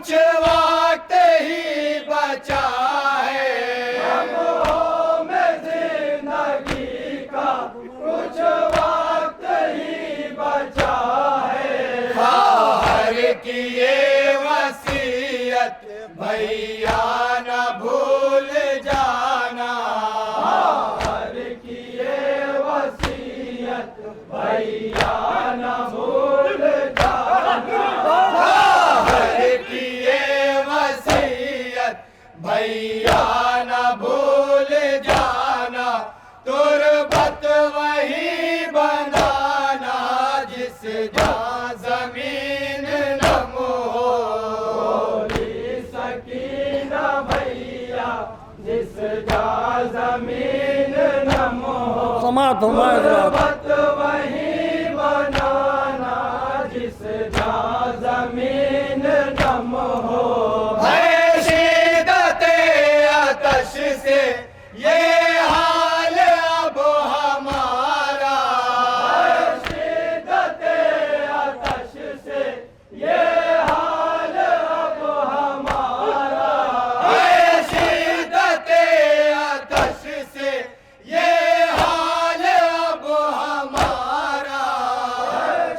कुछ वक्त ही बचा है, लम्हों में जिंदगी का कुछ वक्त ही बचा है। बाहर की ये वसीयत भैया न भूल जाना, बाहर की ये वसीयत भैया न भूल जाना, बाहर की ये वसीयत भैया न भूल जाना। तुरबत वही बनाना जिस जहाँ जमीन नम हो, बोली सकीना भैया जिस जहाँ जमीन नम हो। तुरबत वही बनाना जिस जहाँ जमीन नम हो। है शिद्दते आतश से ये हाल अब हमारा, शिद्दते आतश से ये हाल अब हमारा। है शिद्दते आतश से ये हाल अब हमारा।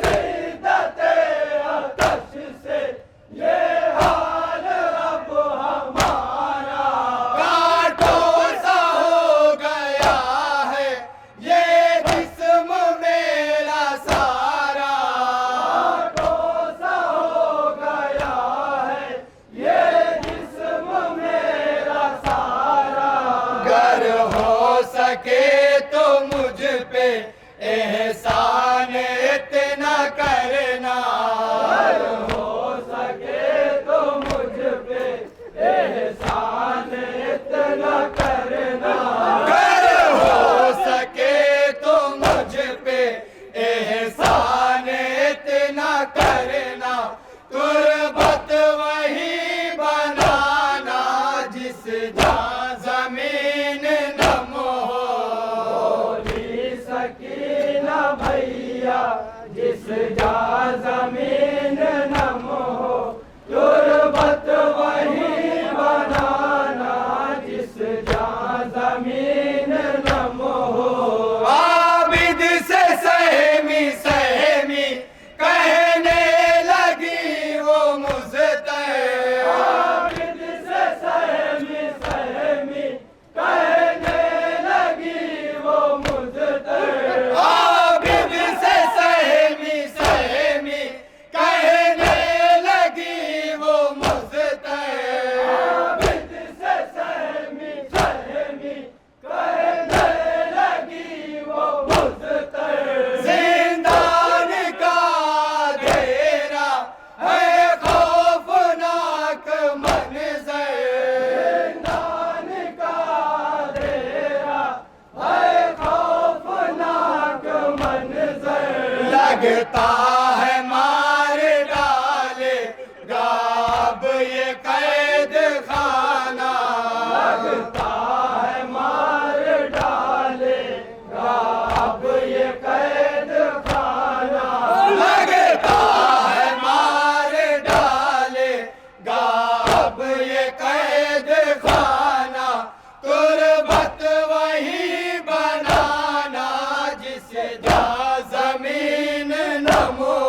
शिद्दते आतश से ये हाल अब हमारा। कांटों सा हो गया है ये जिस्म मेरा सारा, कांटों सा हो गया है ये जिस्म मेरा सारा। गर हो सके तो मुझ पे एहसान इतना करना, हो सके तो मुझ पे एहसान इतना करना। गर हो सके तो मुझ पे एहसान इतना करना। तुरबत वही बनाना जिस जहाँ जमीन नम हो, बोली सकीना भैया जिस जहाँ जमीन नम हो। तुरबत वही बनाना जिस जहाँ जमीन नम हो। आबिद से सहमी सहमी कहने लगी वो मुझतहर, आबिद से सहमी सहमी कहने लगी वो मुझतहर। आबिद से सहमी सहमी कहने लगी वो मुझतहर। आबिद से सहमी सहमी कहने लगी वो मुझतहर। जिंदान का अंधेरा है खौफनाक मंजर, जिंदान का अंधेरा है खौफनाक मंजर। लगता है मार डालेगा अब ये कैद खाना, लगता है मार डालेगा अब ये कैद खाना। लगता है मार डालेगा अब ये कैद खाना। तुरबत वही बनाना जिस जहाँ जमीन नम हो,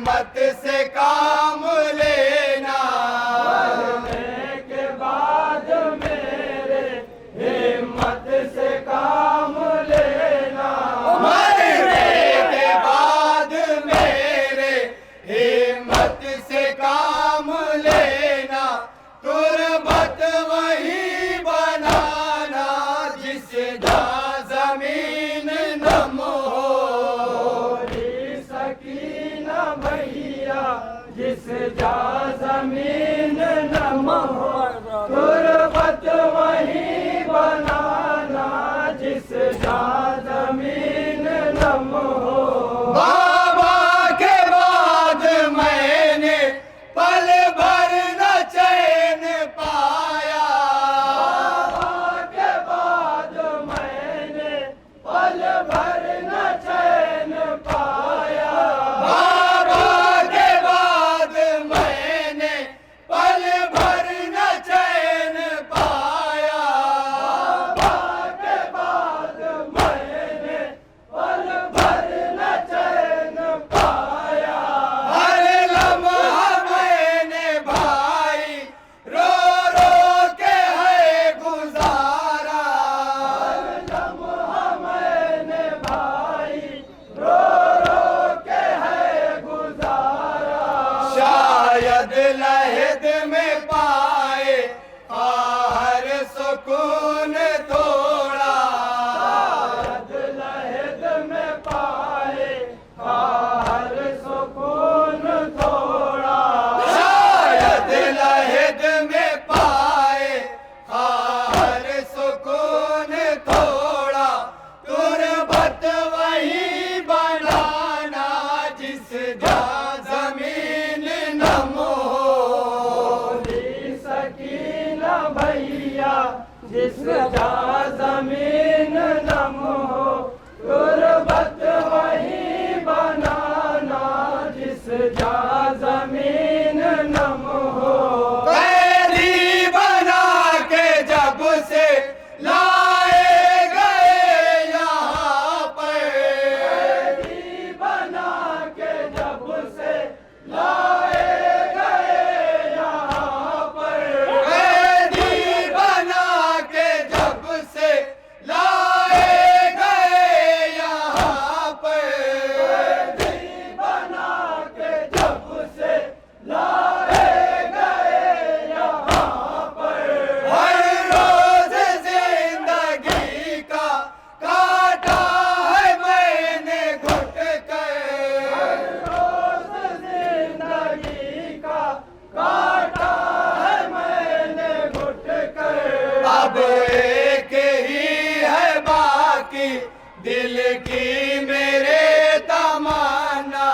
हिम्मत से काम लेना, मरने के बाद मेरे हिम्मत से काम लेना, मरने के बाद मेरे हिम्मत से काम लेना, तुरबत वही बनाना जिस जहाँ जमीन नम हो, बोली सकीना भैया जिस जा जमीन नम हो, तुरबत वही बनाना जिस जा जमीन नम हो। बाबा के बाद मैंने पल भर न चैन पाया, बाबा के बाद मैंने पल भर न चैन पाया, बाबा के बाद मैंने पल भर न चैन पाया, बाबा के बाद मैंने पल भर न चैन पाया, हर लम्हा मैंने भाई रो रो के है गुजारा, लम्हा मैंने भाई रो रो के है गुजारा, शायद लहद में पाए हर सुकून थोड़ा, शायद लहद में पाए हर सुकून थोड़ा, शायद लहद में पाए हर सुकून थोड़ा, तुरबत वही बनाना जिस जहाँ जमीन नम हो, बोली सकीना भैया जिस जा जमीन नम हो, तुरबत वही बनाना जिस जा जमीन नम हो। कैदी बना के जब से लाए गए यहाँ पर, कैदी बना के जब से लाए गए यहाँ पर, कैदी बना के जब से लाए गए यहाँ पर, कैदी बना के जब से लाए गए यहाँ पर, हर रोज जिंदगी का काटा है मैंने घुट कर, रोज जिंदगी का काटा है मैंने घुट कर, अब एक ही है बाकी दिल की मेरे तमन्ना,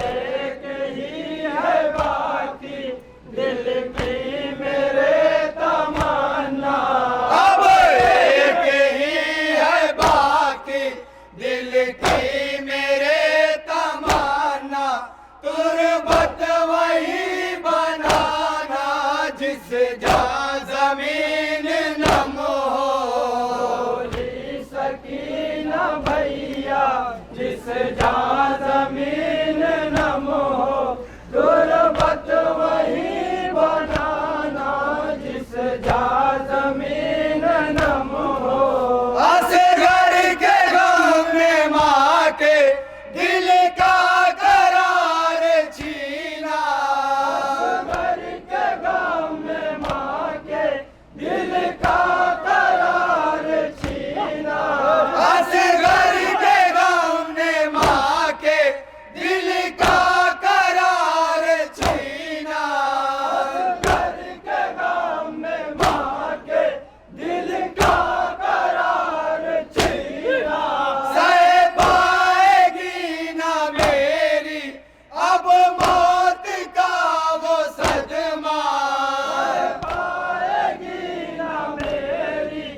एक ही है बाकी दिल की मेरे तमन्ना, अब एक ही है बाकी दिल की मेरे तमन्ना, तुरबत वही बनाना जिस जहाँ जमीन नम हो, बोली सकीना भैया जिस जा जमीन नम हो, तुरबत वही बनाना जिस जा जमीन नम हो। असगर के गम में माँ के दिल का करार छीना, असगर के गम में माँ के दिल का करार छीना, असगर के गम ने माँ के दिल का करार छीना, असगर के गम में माँ के दिल का करार छीना, सह पाएगी ना मेरी अब मौत का वो सदमा, पाएगी ना मेरी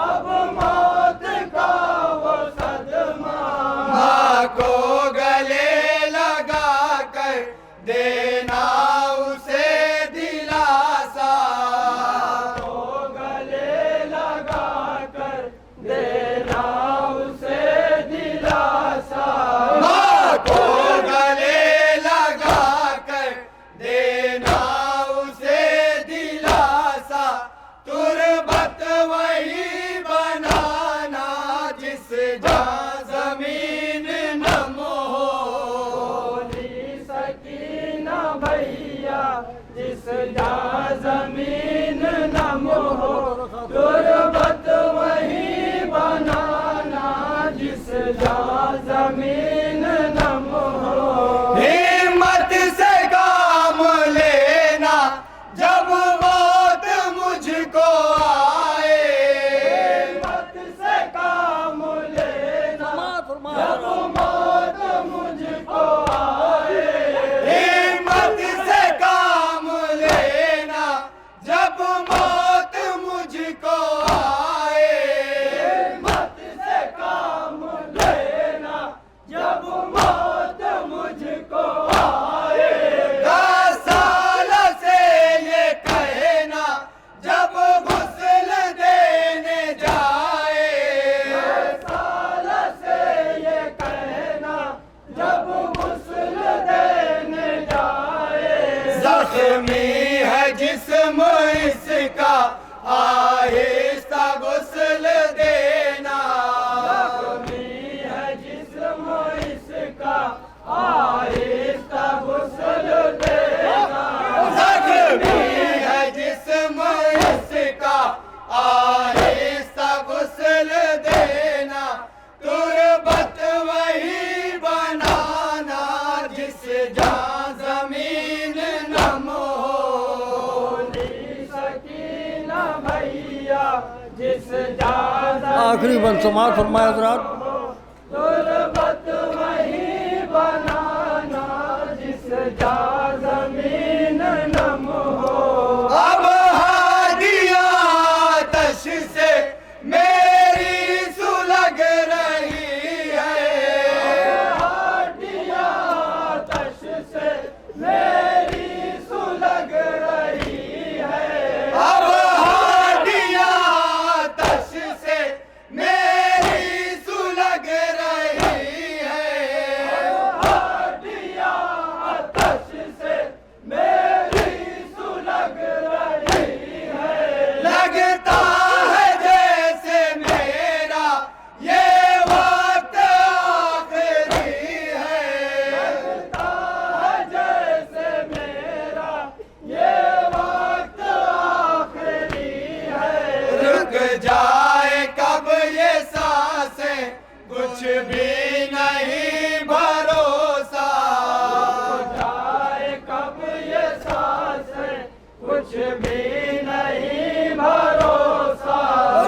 अब मौत का वो सदमा, माँ को गले लगा कर देना उसे दिलासा, तो गले लगा कर देना उसे दिलासा, माँ को गले जा जमीन नम हो, तुरबत वही बनाना जिस जा जमीन नम हो। हिम्मत से काम लेना जब मौत मुझको आए, हिम्मत से काम लेना जब मौत मुझको आए। हिम्मत से काम लेना जब मौत मुझको आए। हिम्मत से काम लेना जब मौत मुझको आए। 10 साल से ये कहना जब गुस्ल देने जाए, 10 साल से ये कहना जब गुस्ल देने जाए। जख्मी है जिस्म इसका आहिस्ता गुस्ल देना। जख्मी है जिस्म इसका आहिस्ता गुस्ल देना। जख्मी है जिस्म इसका आहिस्ता गुस्ल देना। तुरबत वही बनाना जिस जहाँ जमीन नम हो। सकीना भैया जिस जा आखिरी बंद समाज फरमाया हज़रात। तुरबत वही बनाना जिस जा जमीन नम हो। अब हादिया आतश से मेरी सुलग रही है। हाडिया आतश से मेरी सुलग रही है। अब हादिया आतश से मेरी सुलग रही है। हाडिया आतश से मेरी सुलग रही है। लगता है जैसे मेरा ये वक्त आखिरी है। लगता है जैसे मेरा ये वक्त आखिरी है। रुक जाए कब ये सांसें कुछ भी नहीं भरोसा। जाए कब ये सांसें कुछ भी नहीं भरोसा।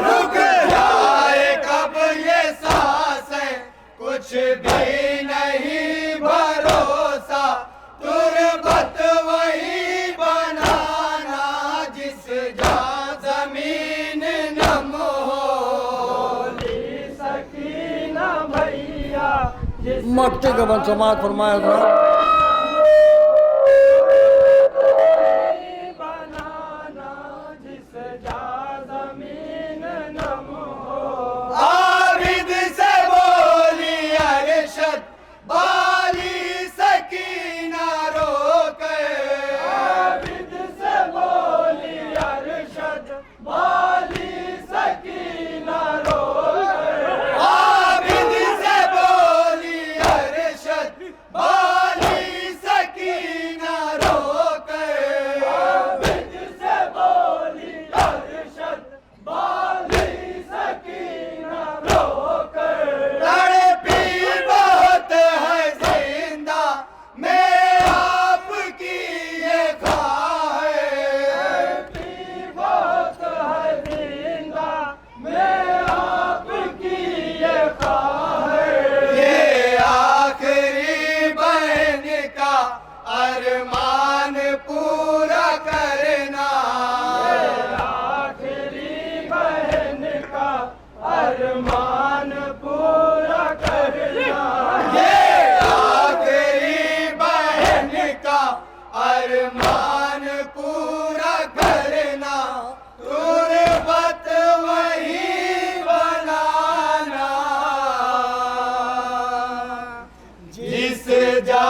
रुक जाए कब ये सांसें कुछ भी नहीं भरोसा। तुरबत वही बनाना जिस जहाँ जमीन नम हो। सकीना भैया जिस मक्ते का बंद समाज फरमाया हज़रात। बनाना जिस जा जमीन नम हो। आबिद से बोली अरशद बाली सकीना रोकर। आबिद से बोली अरशद बाली सकीना रोकर। आबिद से बोली अरशद बाली सकीना रोकर। आबिद से बोली अरशद बाली सकीना रोकर। तड़पी बहुत है जिंदा मैं आपकी ये ख्वाहिश। बहुत है जिंदा मैं आपकी ये ख्वाहिश। ये आखिरी बहन का अरमान पूरा करना। आखिरी बहन का अरमान पूरा करना। ये आखिरी बहन का अरमान पूरा करना। तुरबत वही बनाना जिस जा